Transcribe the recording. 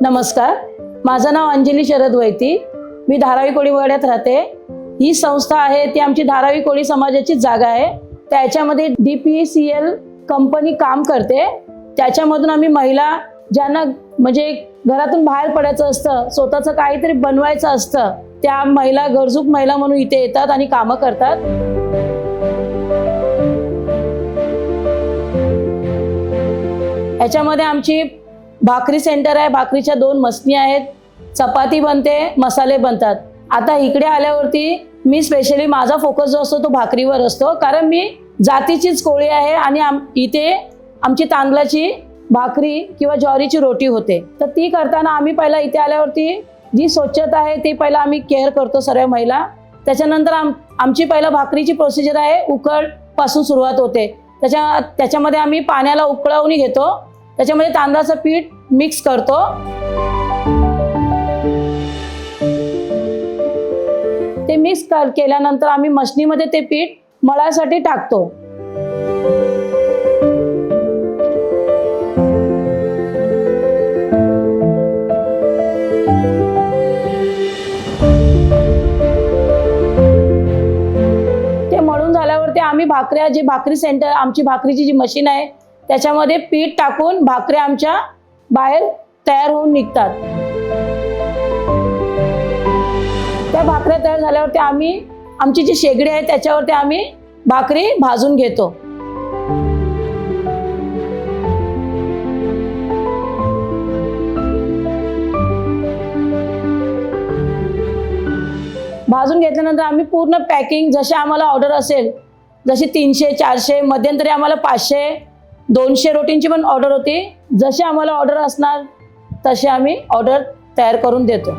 नमस्कार, माझं नाव अंजली शरद वैती. मी धारावी कोळीवाड्यात राहते. ही संस्था आहे ती आमची धारावी कोळी समाजाची जागा आहे. त्याच्यामध्ये DPCL कंपनी काम करते. त्याच्यामधून आम्ही महिला ज्यांना म्हणजे घरातून बाहेर पडायचं असतं, स्वतःचं काहीतरी बनवायचं असतं, त्या महिला गरजूक महिला म्हणून इथे येतात आणि कामं करतात. याच्यामध्ये आमची भाकरी सेंटर आहे. भाकरीच्या 2 मशनी आहेत. चपाती बनते, मसाले बनतात. आता इकडे आल्यावरती मी स्पेशली माझा फोकस जो असतो तो भाकरीवर असतो, कारण मी जातीचीच कोळी आहे आणि इथे आमची तांदळाची भाकरी किंवा ज्वारीची रोटी होते. तर ती करताना आम्ही पहिला इथे आल्यावरती जी स्वच्छता आहे ती पहिला आम्ही केअर करतो सर्व महिला. त्याच्यानंतर आमची पहिला भाकरीची प्रोसिजर आहे, उकड पासून सुरुवात होते. त्याच्यामध्ये आम्ही पाण्याला उकळवून घेतो. त्याच्यामध्ये तांदळाचं पीठ मिक्स करतो. ते मिक्स केल्यानंतर आम्ही मशनीमध्ये ते पीठ मळायसाठी टाकतो. ते मळून झाल्यावरती आम्ही भाकऱ्या, जी भाकरी सेंटर आमची भाकरीची जी मशीन आहे त्याच्यामध्ये पीठ टाकून भाकऱ्या आमच्या बाहेर तयार होऊन निघतात. त्या भाकऱ्या तयार झाल्यावरती आम्ही आमची जी शेगडी आहे त्याच्यावरती आम्ही भाकरी भाजून घेतो. भाजून घेतल्यानंतर आम्ही पूर्ण पॅकिंग, जशी आम्हाला ऑर्डर असेल, जशी 300, 400, मध्यंतरी आम्हाला 500, 200 रोटींची पण ऑर्डर होती. जशी आम्हाला ऑर्डर असणार तशी आम्ही ऑर्डर तयार करून देतो.